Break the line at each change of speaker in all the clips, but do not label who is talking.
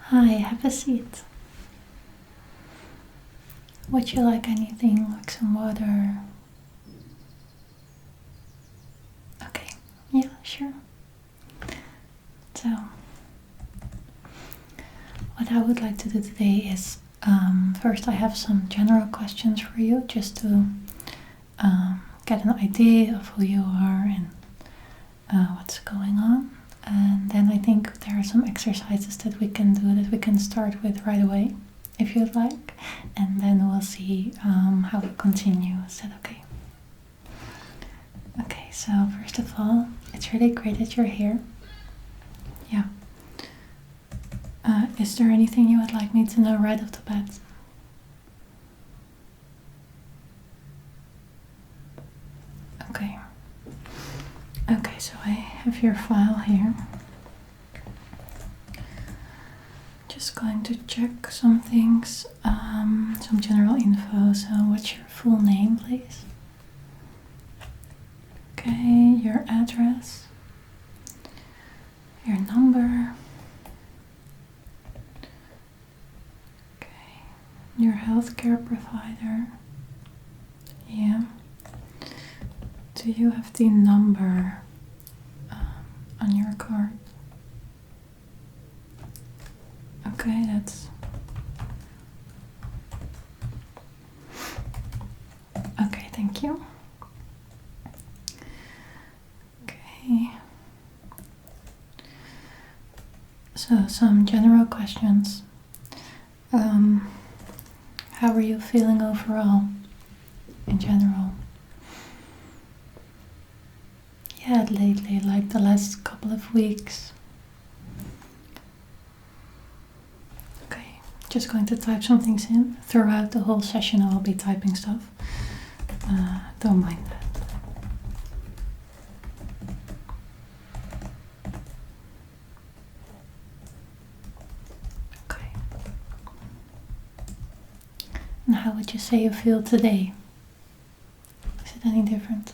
Hi, have a seat. Would you like anything like some water? Okay, yeah, sure. So, what I would like to do today is first, I have some general questions for you just to get an idea of who you are and what's going on. And then I think there are some exercises that we can do that we can start with right away, if you'd like. And then we'll see how we continue. Is that okay? Okay, so first of all, it's really great that you're here. Yeah. Is there anything you would like me to know right off the bat? Okay. Okay, so I have your file here. Just going to check some things, some general info. So what's your full name, please? Okay, your address, your number, okay, your healthcare provider, yeah. Do you have the number on your card? Okay, that's okay, thank you. Okay. So some general questions. How are you feeling overall in general? Yeah, lately, like the last couple of weeks. Okay, just going to type some things in. Throughout the whole session I will be typing stuff. Don't mind that. Okay. And how would you say you feel today? Is it any different?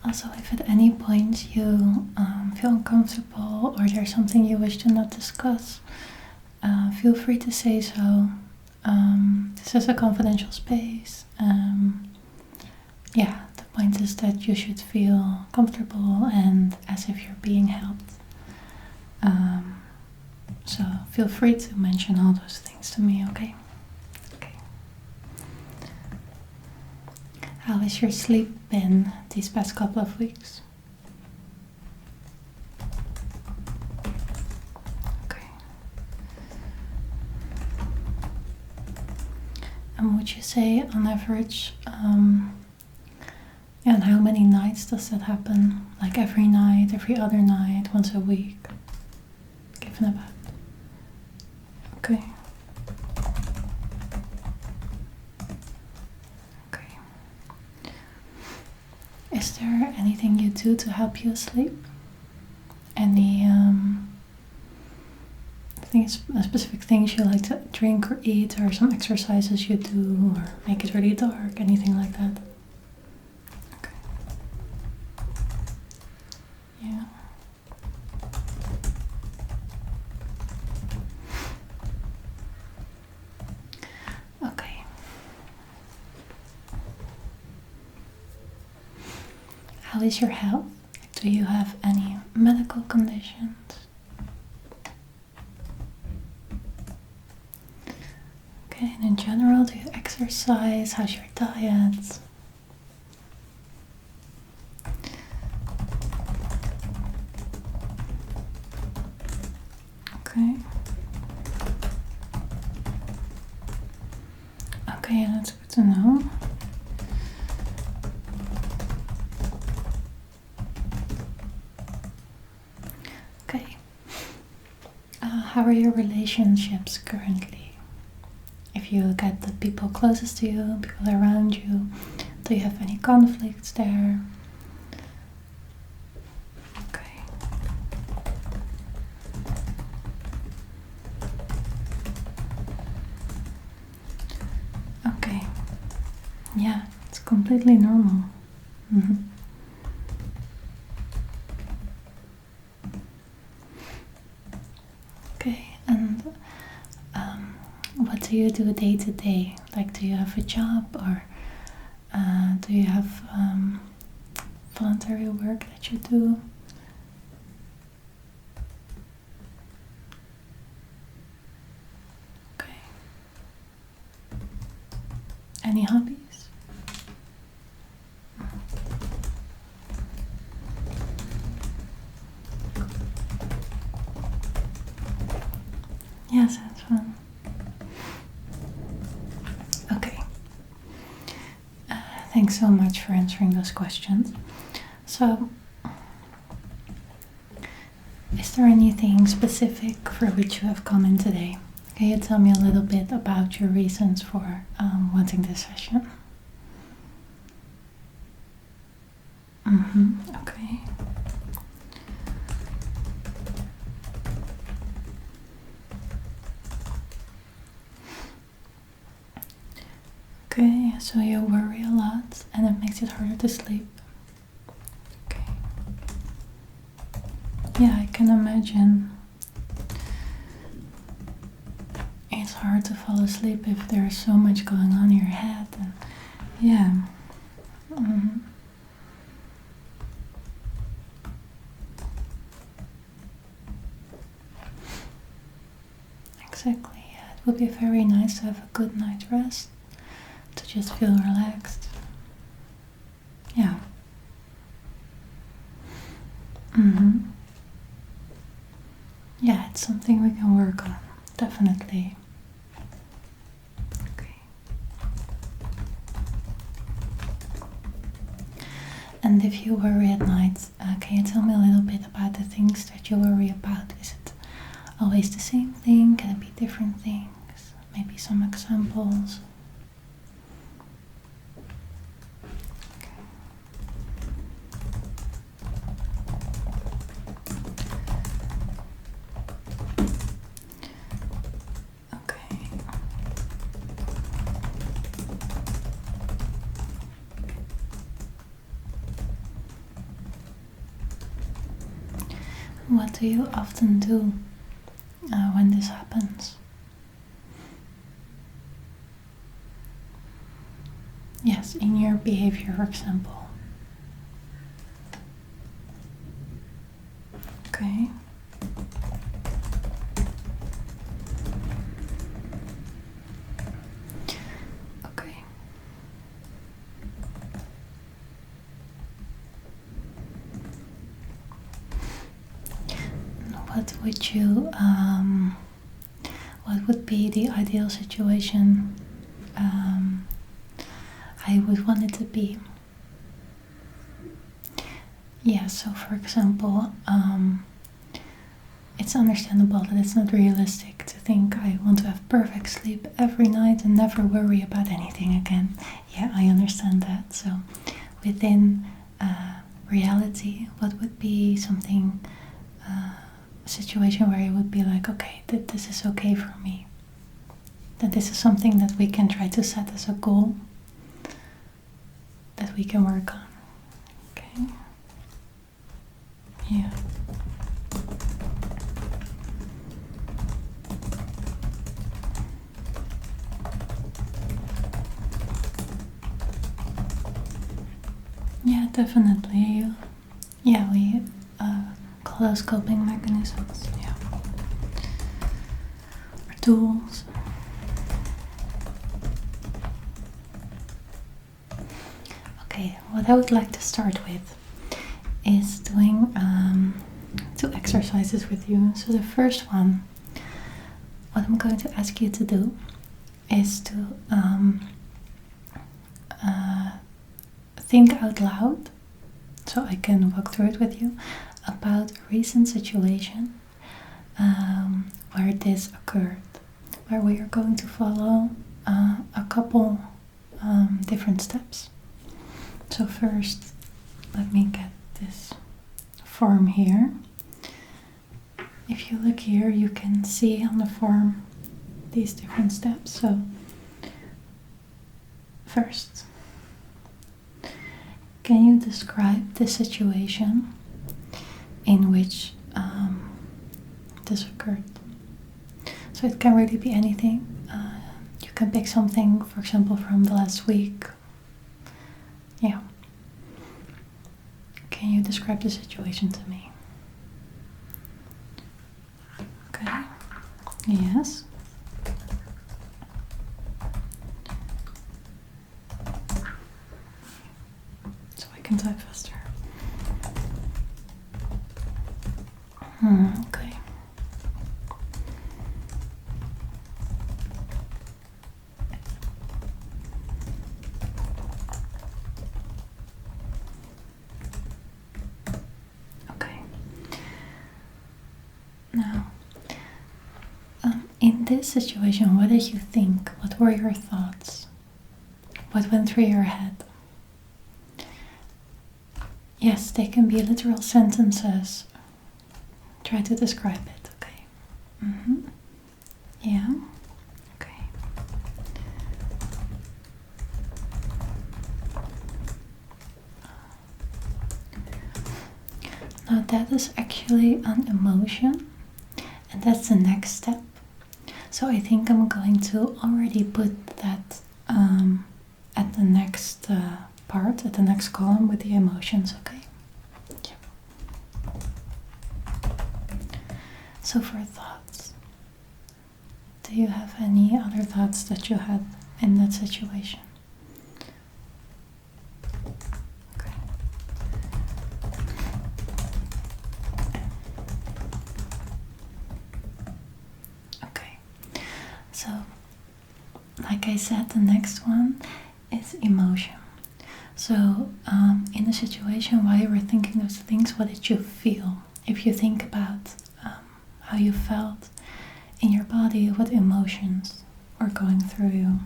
Also, if at any point you feel uncomfortable or there's something you wish to not discuss, feel free to say so. This is a confidential space. Yeah, the point is that you should feel comfortable and as if you're being helped. So feel free to mention all those things to me, okay? Okay. How has your sleep been these past couple of weeks? Okay. And would you say on average, and how many nights does that happen? Like every night, every other night, once a week? Given about. Okay. Okay. Is there anything you do to help you sleep? Any specific things you like to drink or eat, or some exercises you do, or make it really dark, anything like that? Okay. Yeah. Okay. How is your health? Do you have any medical conditions? Okay, and in general, do you exercise? How's your diet? Okay. Okay, that's good to know. Okay. How are your relationships currently? If you look at the people closest to you, people around you, do you have any conflicts there? Okay. Okay. Yeah, it's completely normal. Mm-hmm. Okay, and what do you do day to day? Like, do you have a job, or do you have voluntary work that you do? Okay. Any hobbies? Yes, that's fun. Okay. Thanks so much for answering those questions. So, is there anything specific for which you have come in today? Can you tell me a little bit about your reasons for wanting this session? Okay. Okay, so you worry a lot and it makes it harder to sleep. Okay. Yeah, I can imagine. It's hard to fall asleep if there's so much going on in your head. And yeah. Mhm. Exactly. Yeah, it would be very nice to have a good night's rest, to just feel relaxed. Yeah. Yeah, it's something we can work on, definitely. Okay. And if you worry at night, can you tell me a little bit about the things that you worry about? Is it always the same thing? Can it be different things? Maybe some examples. Okay. What do you often do when this happens? Yes, in your behavior, for example. Okay. Okay. What would be the ideal situation I would want it to be? Yeah, so for example, it's understandable that it's not realistic to think I want to have perfect sleep every night and never worry about anything again. Yeah, I understand that. So within reality, what would be something, a situation where it would be like, okay, that this is okay for me, that this is something that we can try to set as a goal that we can work on. Okay. Yeah. Yeah, definitely. Yeah, we call those coping mechanisms. Yeah. Or tools. Okay, what I would like to start with is doing 2 exercises with you. So the first one, what I'm going to ask you to do is to think out loud, so I can walk through it with you, about a recent situation where this occurred, where we are going to follow a couple different steps. So first, let me get this form here. If you look here, you can see on the form these different steps. So first, can you describe the situation in which this occurred? So it can really be anything. You can pick something, for example, from the last week. Yeah. Can you describe the situation to me? Okay. Yes. So I can type faster. Okay. Okay. Now, in this situation, what did you think? What were your thoughts? What went through your head? Yes, they can be literal sentences. Try to describe it, okay? Yeah, okay. Now that is actually an emotion, and that's the next step. So I think I'm going to already put that at the next part, at the next column with the emotions, okay? Yeah. So for thoughts, do you have any other thoughts that you had in that situation? Okay. Okay. So, like I said, the next one is emotion. So, in a situation while you were thinking those things, what did you feel? If you think about how you felt in your body, what emotions are going through you,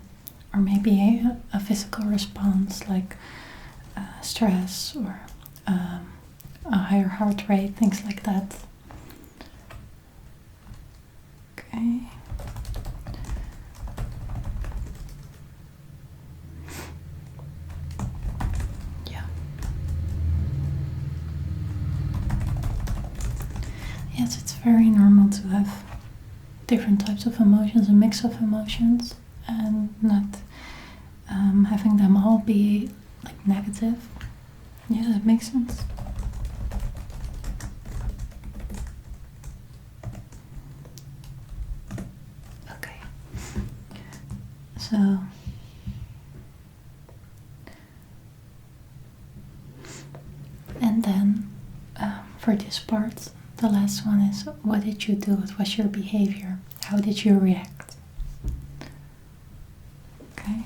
or maybe a physical response like stress or a higher heart rate, things like that. Okay. Yeah. Yes, it's very normal to have different types of emotions, a mix of emotions, and not having them all be like negative. Yeah, that makes sense. Okay. So, and then for this part, the last one is, what did you do? What was your behavior? How did you react? Okay.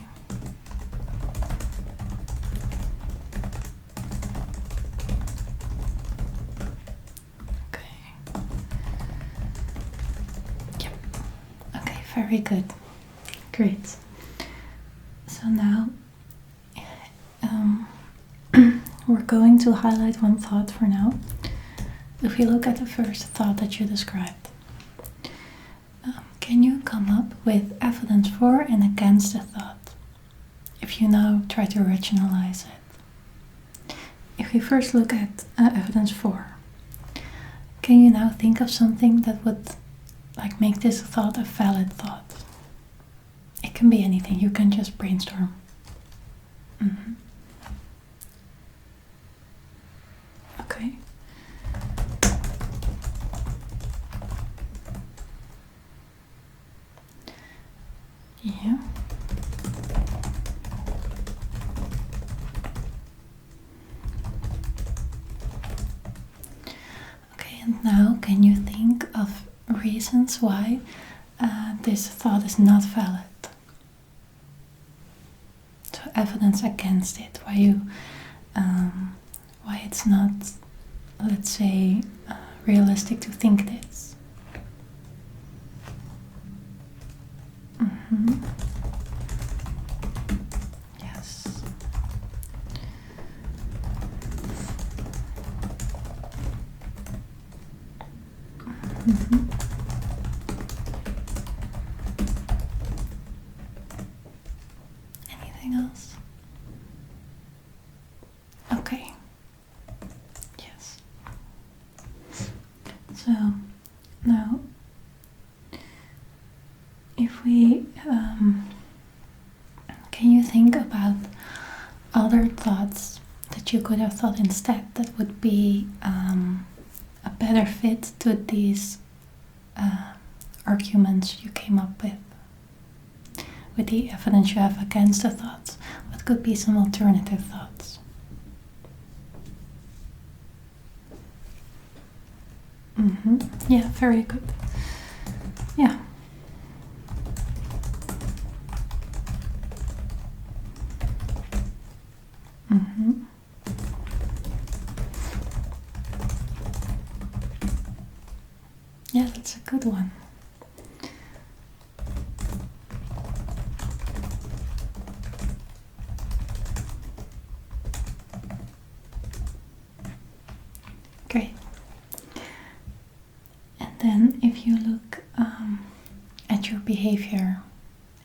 Okay. Yep. Okay, very good. Great. So now we're going to highlight one thought for now. If you look at the first thought that you described, can you come up with evidence for and against the thought? If you now try to rationalize it. If we first look at evidence for, can you now think of something that would like make this thought a valid thought? It can be anything, you can just brainstorm. Okay. Yeah. Okay, and now can you think of reasons why this thought is not valid? So evidence against it, why it's not, let's say, realistic to think this. Yes. Anything else? Okay. about other thoughts that you could have thought instead that would be a better fit to these arguments you came up with the evidence you have against the thoughts? What could be some alternative thoughts? Yeah, very good. Yeah. Yeah, that's a good one. Great. And then if you look at your behavior,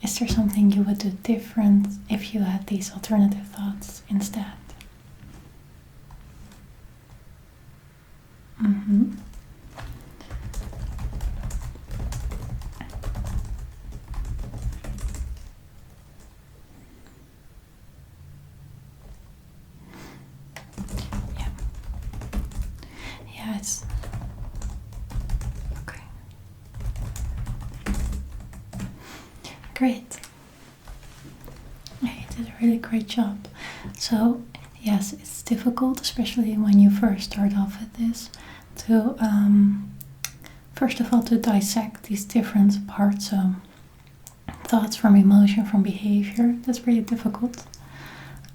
is there something you would do different if you had these alternative thoughts instead? Yeah. Yeah, it's okay. Great. Yeah, you did a really great job. So, yes, it's difficult, especially when you first start off with this, to first of all to dissect these different parts. So, thoughts from emotion, from behavior. That's really difficult.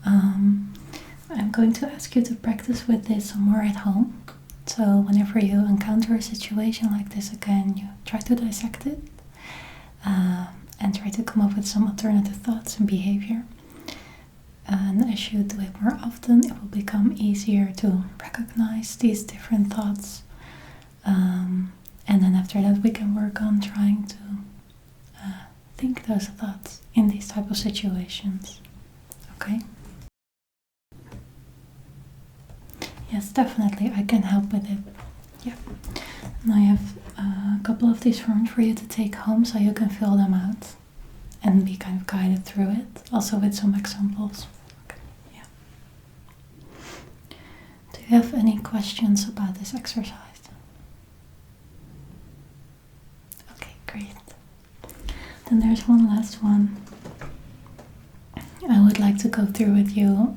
I'm going to ask you to practice with this more at home. So, whenever you encounter a situation like this again, you try to dissect it. And try to come up with some alternative thoughts and behavior. And as you do it more often, it will become easier to recognize these different thoughts. And then after that, we can work on trying to think those thoughts in these type of situations. Okay? Yes, definitely, I can help with it. Yeah. And I have a couple of these forms for you to take home so you can fill them out and be kind of guided through it, also with some examples. Okay. Yeah. Do you have any questions about this exercise? Okay, great. Then there's one last one I would like to go through with you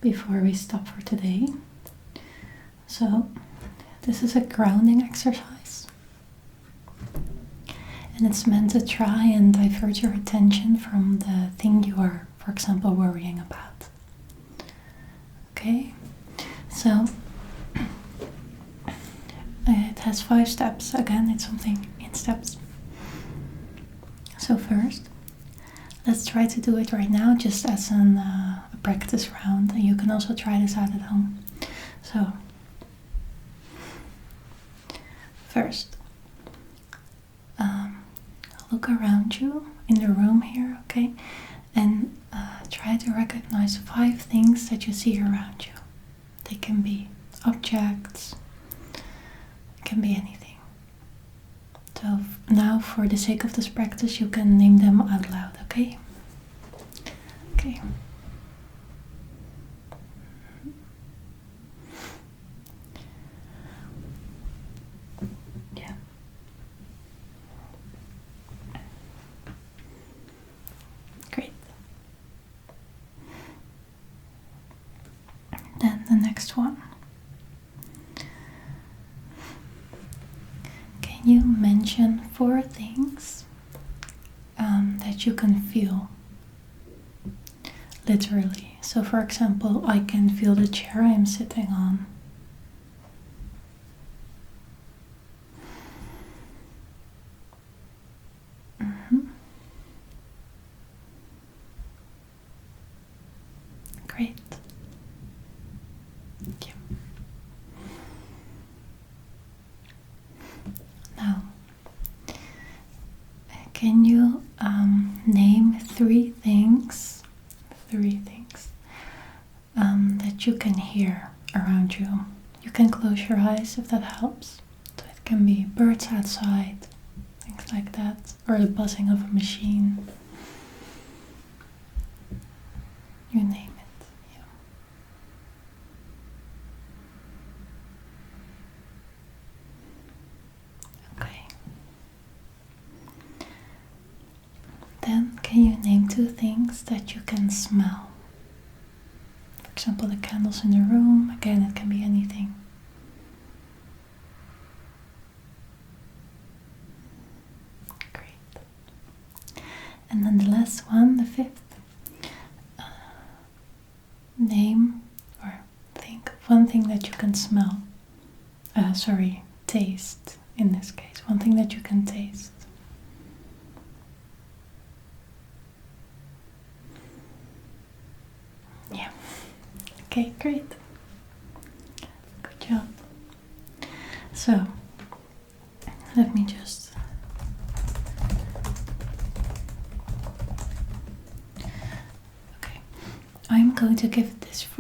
before we stop for today. So, this is a grounding exercise, and it's meant to try and divert your attention from the thing you are, for example, worrying about. Okay, so it has 5 steps. Again, it's something in steps. So first, let's try to do it right now just as a practice round, and you can also try this out at home. So first, look around you in the room here, okay? And try to recognize 5 things that you see around you. They can be objects, it can be anything. So now, for the sake of this practice, you can name them out loud, okay? Okay. Yeah. Great. Then the next one. Can you mention 4 things that you can feel? Literally. So for example, I can feel the chair I'm sitting on. Great. Thank you. Now, can you name 3 things that you can hear around you? You can close your eyes if that helps. So it can be birds outside, things like that, or the buzzing of a machine. can you name 2 things that you can smell? For example, the candles in the room. Again, it can be anything. Great. And then the last one, the 5th. Name or think of one thing that you can smell. Taste in this case. One thing that you can taste. Yeah. Okay, great. Good job. So, let me just... Okay. I'm going to give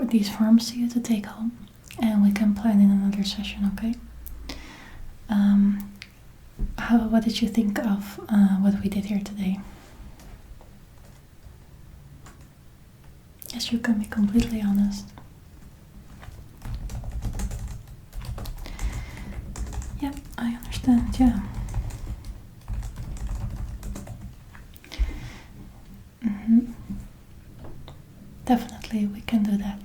these forms to you to take home, and we can plan in another session, okay? What did you think of what we did here today? Yes, you can be completely honest. Yeah, I understand, yeah. Definitely, we can do that.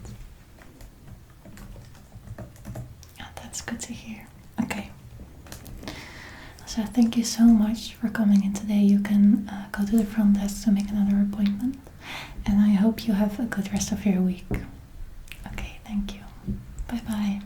Oh, that's good to hear. Okay. So thank you so much for coming in today. You can go to the front desk to make another appointment. And I hope you have a good rest of your week. Okay, thank you. Bye bye.